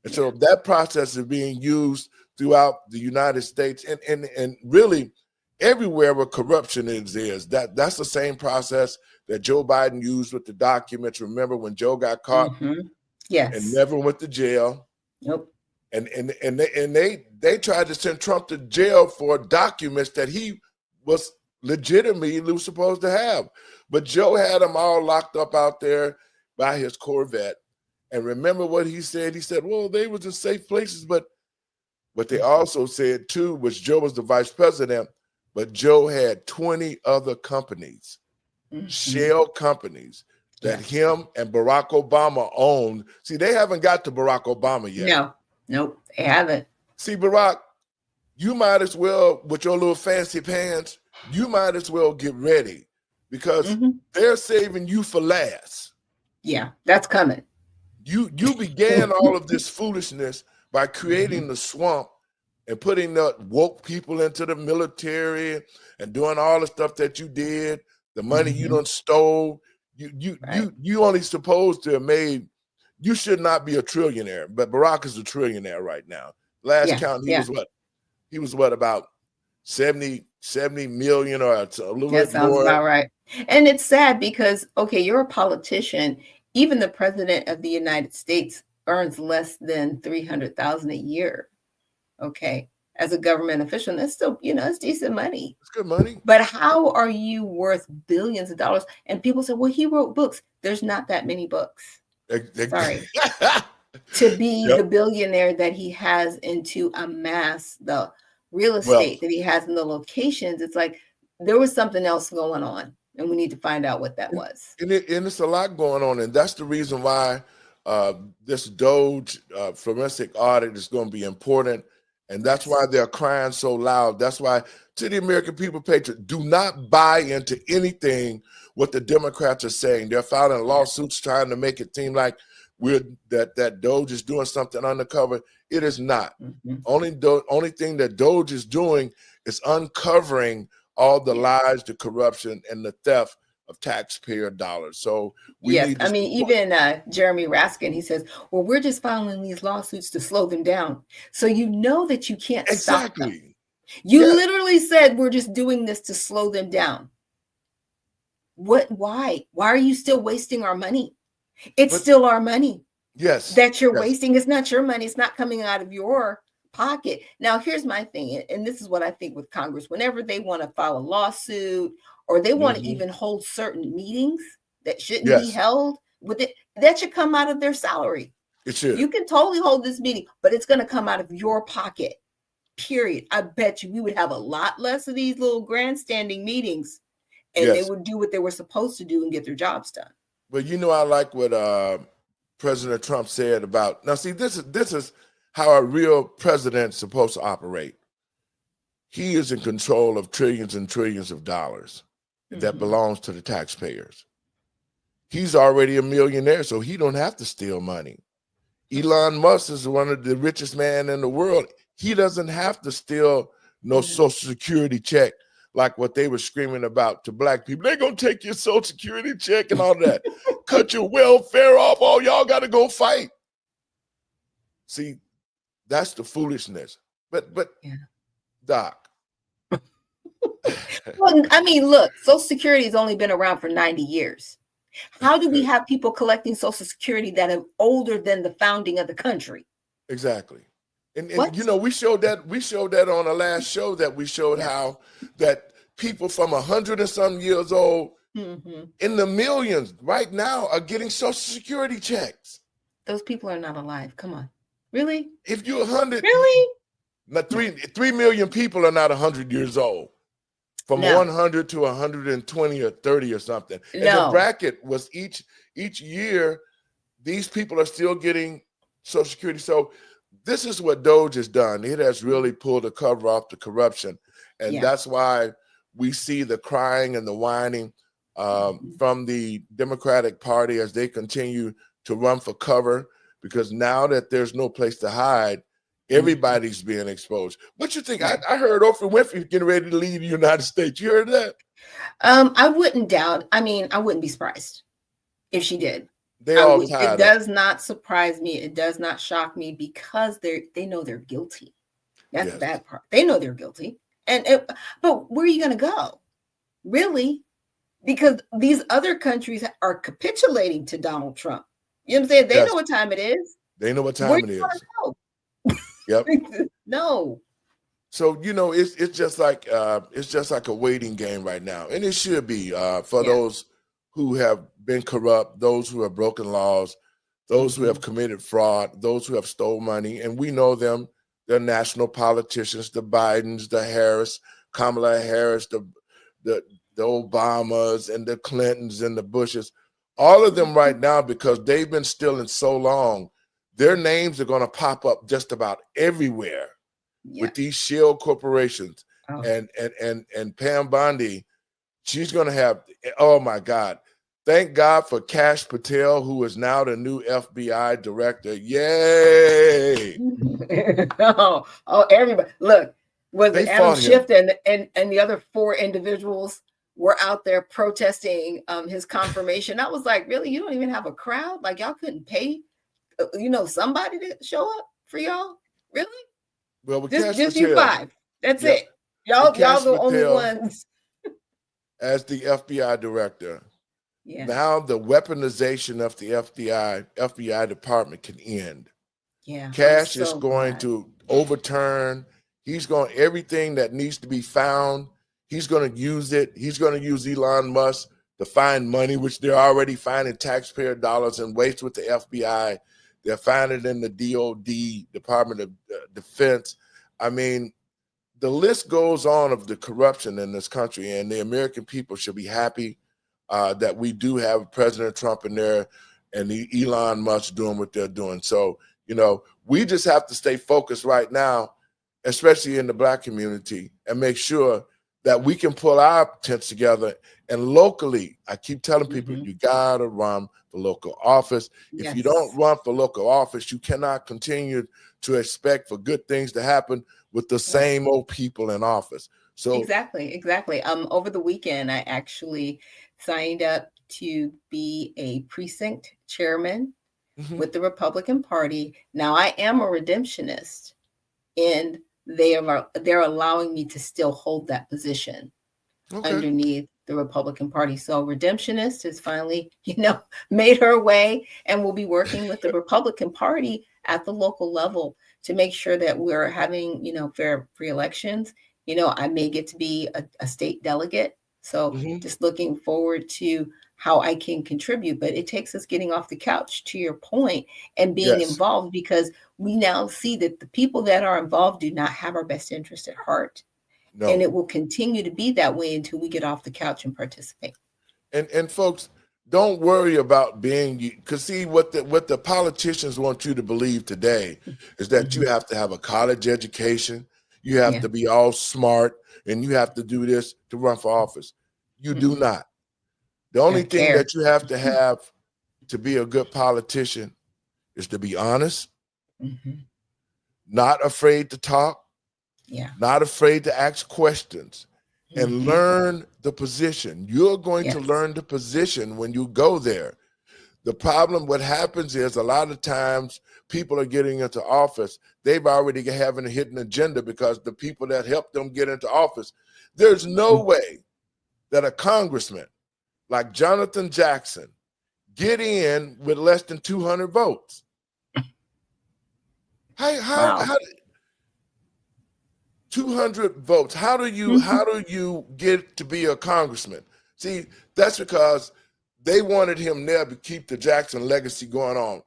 And so that process is being used throughout the United States and really everywhere where corruption is. That's the same process that Joe Biden used with the documents. Remember when Joe got caught and never went to jail? Nope. And they tried to send Trump to jail for documents that he was legitimately supposed to have. But Joe had them all locked up out there by his Corvette. And remember what he said? He said, well, they was in safe places, but what they also said too was Joe was the vice president, but Joe had 20 other companies, shell companies that him and Barack Obama owned. See, they haven't got to Barack Obama yet. Nope, they haven't. See, Barack, you might as well, with your little fancy pants, you might as well get ready because they're saving you for last. Yeah, that's coming. You began all of this foolishness by creating the swamp and putting the woke people into the military and doing all the stuff that you did, the money you done stole. You only supposed to have made, you should not be a trillionaire, but Barack is a trillionaire right now. Last count, he was what, about 70 million or a little bit sounds more. about right. And it's sad because, okay, you're a politician. Even the president of the United States earns less than $300,000 a year. Okay, as a government official, and that's still, it's decent money. It's good money. But how are you worth billions of dollars? And people say, well, he wrote books. There's not that many books. Sorry. To be the billionaire that he has and to amass the real estate that he has in the locations, it's like there was something else going on. And we need to find out what that was. And it's a lot going on. And that's the reason why this Doge forensic audit is going to be important. And that's why they're crying so loud. That's why, to the American people, patriot, do not buy into anything what the Democrats are saying. They're filing lawsuits trying to make it seem like that Doge is doing something undercover. It is not. Only thing that Doge is doing is uncovering all the lies, the corruption, and the theft of taxpayer dollars. So even Jeremy Raskin, he says, well, we're just filing these lawsuits to slow them down. So you know that you can't stop them. You literally said we're just doing this to slow them down. Why are you still wasting our money? It's still our money. Yes. That you're wasting. It's not your money. It's not coming out of your pocket. Now, here's my thing, and this is what I think with Congress. Whenever they want to file a lawsuit or they want to even hold certain meetings that shouldn't be held, with it, that should come out of their salary. It should. You can totally hold this meeting, but it's going to come out of your pocket. Period. I bet you we would have a lot less of these little grandstanding meetings, and they would do what they were supposed to do and get their jobs done. But I like what President Trump said about. Now, see, this is how a real president's supposed to operate. He is in control of trillions and trillions of dollars that belongs to the taxpayers. He's already a millionaire, so he don't have to steal money. Elon Musk is one of the richest men in the world. He doesn't have to steal no Social Security check like what they were screaming about to black people. They're going to take your Social Security check and all that. Cut your welfare off. Oh, y'all got to go fight. See, that's the foolishness. But Doc. Well, I mean, look, Social Security has only been around for 90 years. How do we have people collecting Social Security that are older than the founding of the country? Exactly. And we showed that on the last show that we showed how that people from 100 and some years old in the millions right now are getting Social Security checks. Those people are not alive. Come on. Really? If you're 100, really? 3 million people are not 100 years old. From 100 to 120 or 30 or something. And the bracket was each year, these people are still getting Social Security. So this is what Doge has done. It has really pulled the cover off the corruption. And that's why we see the crying and the whining from the Democratic Party as they continue to run for cover, because now that there's no place to hide, everybody's being exposed. What you think? I heard Oprah Winfrey getting ready to leave the United States. You heard that? I wouldn't doubt. I mean, I wouldn't be surprised if she did. It does not surprise me. It does not shock me, because they know they're guilty. That's the bad part. They know they're guilty. But where are you going to go? Really? Because these other countries are capitulating to Donald Trump. You know what I'm saying? They know what time it is. They know what time it is. Yep. No. So, you know, it's just like a waiting game right now. And it should be for those who have been corrupt, those who have broken laws, those who have committed fraud, those who have stole money. And we know them. They're national politicians, the Bidens, the Harris, Kamala Harris, the Obamas and the Clintons and the Bushes, all of them right now, because they've been stealing so long, their names are going to pop up just about everywhere with these shield corporations. And Pam Bondi, she's going to have, oh my God, thank God for Kash Patel, who is now the new FBI director. Yay! Everybody, look, was it Adam Schiff and the other 4 individuals were out there protesting his confirmation. I was like, really? You don't even have a crowd? Like, y'all couldn't pay, somebody to show up for y'all? Really? Well, just you 5. That's it. Y'all the only ones. As the FBI director, now the weaponization of the FBI department can end. Yeah. Kash is going to overturn. He's going everything that needs to be found. He's going to use it. He's going to use Elon Musk to find money, which they're already finding taxpayer dollars and waste with the FBI. They're finding it in the DOD, Department of Defense. I mean, the list goes on of the corruption in this country, and the American people should be happy that we do have President Trump in there and Elon Musk doing what they're doing. So, we just have to stay focused right now, especially in the Black community, and make sure that we can pull our tents together. And locally, I keep telling people, you got to run for local office. If you don't run for local office, you cannot continue to expect for good things to happen with the same old people in office. So Exactly. Over the weekend, I actually signed up to be a precinct chairman with the Republican Party. Now, I am a redemptionist, and they're allowing me to still hold that position underneath the Republican Party. So Redemptionist has finally, made her way, and will be working with the Republican Party at the local level to make sure that we're having, fair free elections. I may get to be a state delegate. So just looking forward to how I can contribute. But it takes us getting off the couch, to your point, and being involved, because we now see that the people that are involved do not have our best interest at heart. No. And it will continue to be that way until we get off the couch and participate. And folks, don't worry about being, because see, what the politicians want you to believe today is that you have to have a college education, you have to be all smart, and you have to do this to run for office. You do not. The only thing that you have to be a good politician is to be honest, not afraid to talk, not afraid to ask questions, and learn the position. You're going to learn the position when you go there. The problem, what happens is, a lot of times people are getting into office, they've already having a hidden agenda, because the people that helped them get into office, there's no way that a congressman like Jonathan Jackson get in with less than 200 votes. How 200 votes? How do you get to be a congressman? See, that's because they wanted him there to keep the Jackson legacy going on.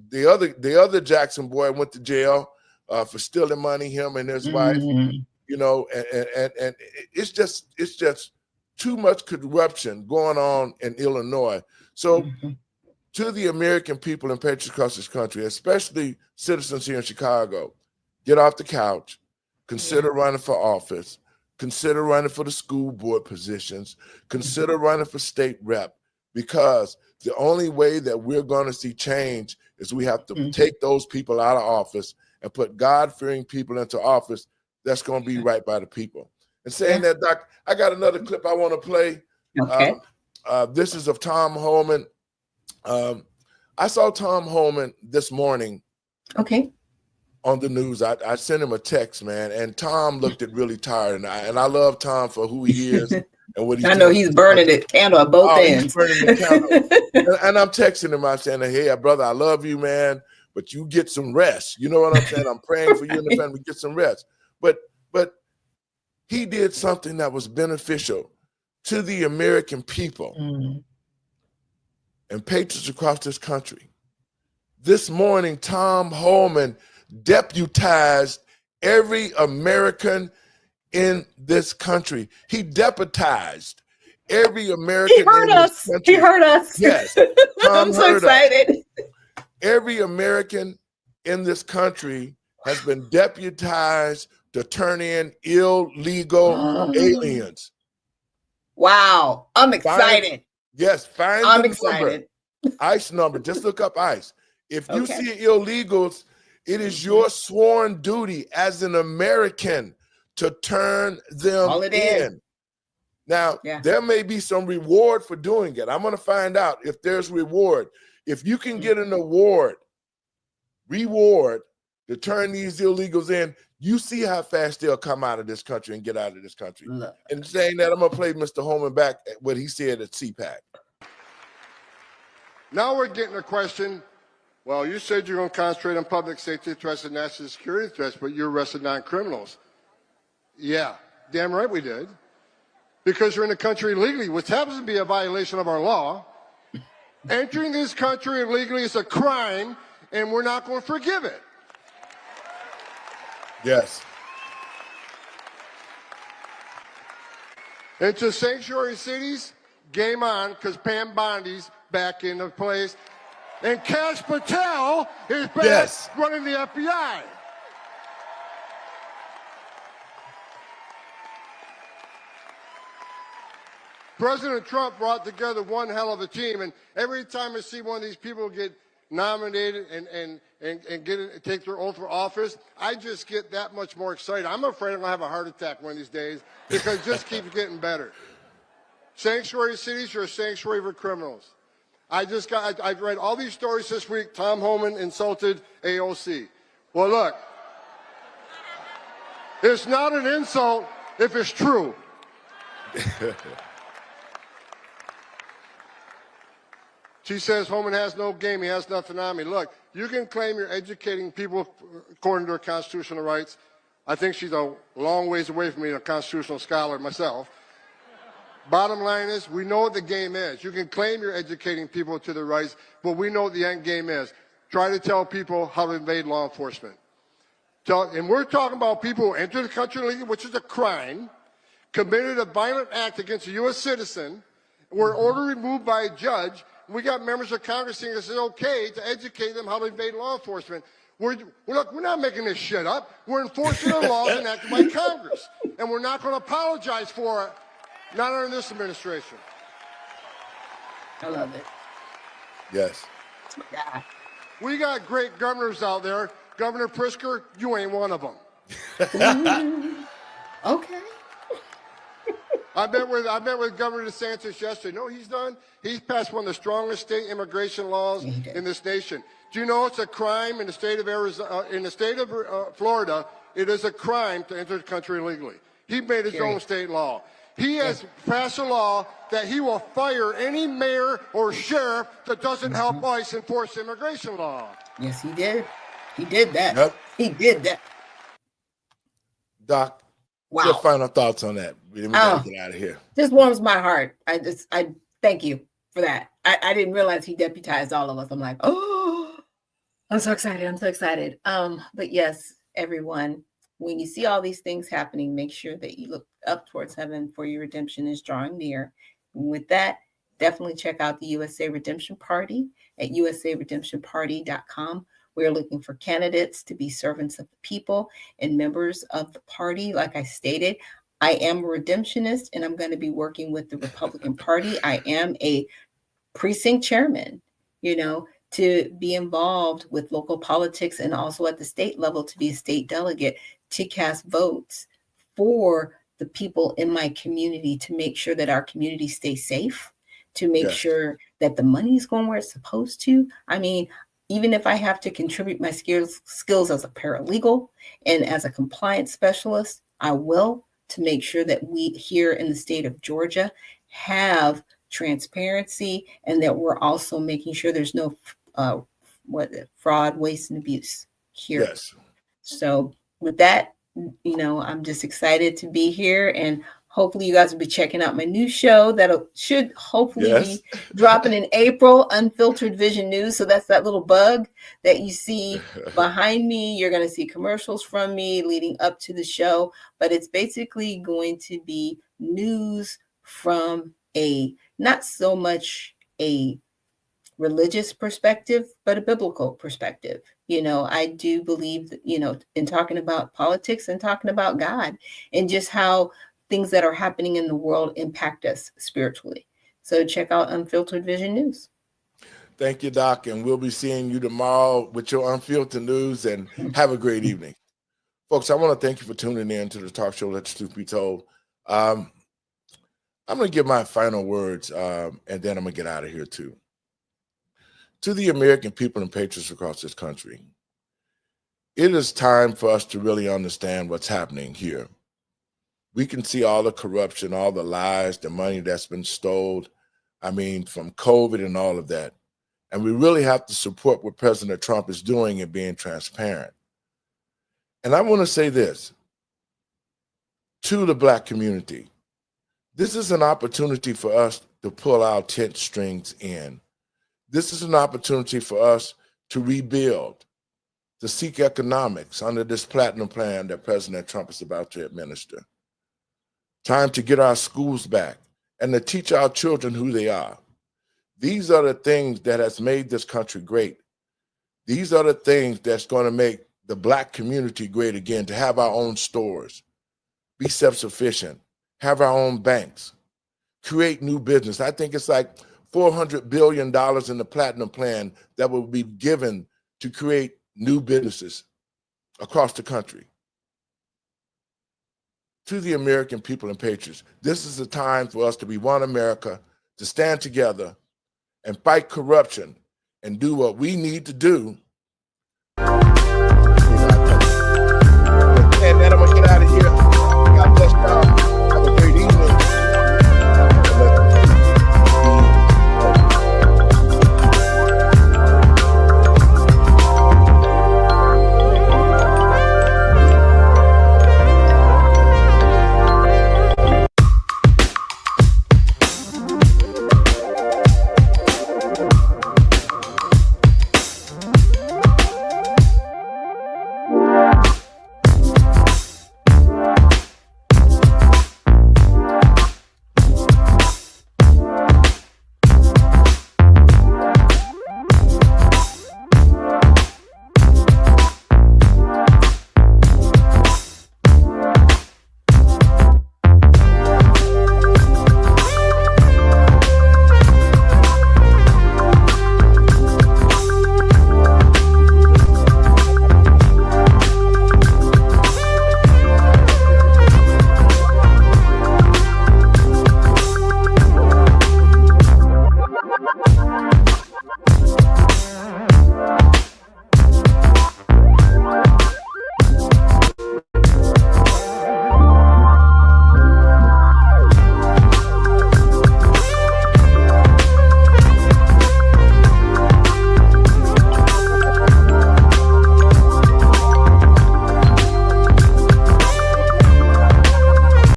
The other Jackson boy went to jail for stealing money, him and his wife. And it's just too much corruption going on in Illinois. So to the American people and patriots across this country, especially citizens here in Chicago, get off the couch, consider running for office, consider running for the school board positions, consider running for state rep, because the only way that we're going to see change is we have to take those people out of office and put God-fearing people into office that's going to be right by the people. And saying that, Doc, I got another clip I want to play. Okay. This is of Tom Homan. I saw Tom Homan this morning. Okay. On the news. I sent him a text, man, and Tom looked really tired. And I love Tom for who he is and what he's I know he's burning it candle at both ends. He's burning the candle. and I'm texting him. I'm saying, hey, brother, I love you, man, but you get some rest. You know what I'm saying? I'm praying for you and the family. Get some rest. But he did something that was beneficial to the American people and patriots across this country. This morning, Tom Homan deputized every American in this country. He deputized every American. He heard us. He heard us. Yes. I'm so excited. Every American in this country has been deputized to turn in illegal aliens. Wow. I'm excited. Find I'm the excited. Number. ICE number. Just look up ICE. If you see illegals, it is your sworn duty as an American to turn them in. Now, there may be some reward for doing it. I'm going to find out if there's reward. If you can get an reward to turn these illegals in, you see how fast they'll come out of this country and get out of this country. And saying that, I'm going to play Mr. Holman back at what he said at CPAC. Now we're getting a question. Well, you said you're going to concentrate on public safety threats and national security threats, but you arrested non-criminals. Yeah, damn right we did. Because you're in the country illegally, which happens to be a violation of our law. Entering this country illegally is a crime, and we're not going to forgive it. Yes. Into sanctuary cities, game on, because Pam Bondi's back into place. And Kash Patel is back running the FBI. President Trump brought together one hell of a team, and every time I see one of these people get nominated and take their oath for office, I just get that much more excited. I'm afraid I'm going to have a heart attack one of these days because it just keeps getting better. Sanctuary cities are a sanctuary for criminals. I've read all these stories this week. Tom Homan insulted AOC. Well, look, it's not an insult if it's true. She says Homan has no game, he has nothing on me. Look, you can claim you're educating people according to their constitutional rights. I think she's a long ways away from being a constitutional scholar myself. Bottom line is, we know what the game is. You can claim you're educating people to their rights, but we know what the end game is. Try to tell people how to invade law enforcement. And we're talking about people who enter the country illegally, which is a crime, committed a violent act against a U.S. citizen, were ordered removed by a judge. We got members of Congress saying it's okay to educate them how to invade law enforcement. We're not making this shit up. We're enforcing the laws enacted by Congress. And we're not going to apologize for it. Not under this administration. I love it. Yes. Yeah. We got great governors out there. Governor Pritzker, you ain't one of them. Okay. I met with Governor DeSantis yesterday. No, he's passed one of the strongest state immigration laws in this nation. Do you know it's a crime in the state of Arizona, in the state of Florida? It is a crime to enter the country illegally. He made his own state law. He has passed a law that he will fire any mayor or sheriff that doesn't help ICE enforce immigration law. Yes, he did. He did that. Yep. He did that. Doc, your final thoughts on that? We gotta get out of here. Just warms my heart. I thank you for that. I didn't realize he deputized all of us. I'm like, oh, I'm so excited. I'm so excited. But yes, everyone, when you see all these things happening, make sure that you look up towards heaven, for your redemption is drawing near. And with that, definitely check out the USA Redemption Party at usaredemptionparty.com. We're looking for candidates to be servants of the people and members of the party. Like I stated, I am a redemptionist, and I'm going to be working with the Republican Party. I am a precinct chairman, to be involved with local politics and also at the state level to be a state delegate to cast votes for the people in my community to make sure that our community stays safe, to make sure that the money is going where it's supposed to. I mean, even if I have to contribute my skills as a paralegal and as a compliance specialist, I will, to make sure that we here in the state of Georgia have transparency and that we're also making sure there's no fraud, waste, and abuse here. Yes. So with that, I'm just excited to be here, and hopefully you guys will be checking out my new show that should hopefully be dropping in April, Unfiltered Vision News. So that's that little bug that you see behind me. You're going to see commercials from me leading up to the show, but it's basically going to be news from not so much a religious perspective, but a biblical perspective. I do believe that, in talking about politics and talking about God and just how things that are happening in the world impact us spiritually. So check out Unfiltered Vision News. Thank you, Doc. And we'll be seeing you tomorrow with your Unfiltered News, and have a great evening. Folks, I want to thank you for tuning in to the talk show, Let the Truth Be Told. I'm going to give my final words, and then I'm going to get out of here too. To the American people and patriots across this country, it is time for us to really understand what's happening here. We can see all the corruption, all the lies, the money that's been stolen, from COVID and all of that. And we really have to support what President Trump is doing and being transparent. And I want to say this to the Black community. This is an opportunity for us to pull our tent strings in. This is an opportunity for us to rebuild, to seek economics under this platinum plan that President Trump is about to administer. Time to get our schools back and to teach our children who they are. These are the things that has made this country great. These are the things that's going to make the Black community great again, to have our own stores, be self-sufficient, have our own banks, create new business. I think it's like $400 billion in the platinum plan that will be given to create new businesses across the country. To the American people and patriots, this is the time for us to be one America, to stand together and fight corruption and do what we need to do. And then I'm gonna get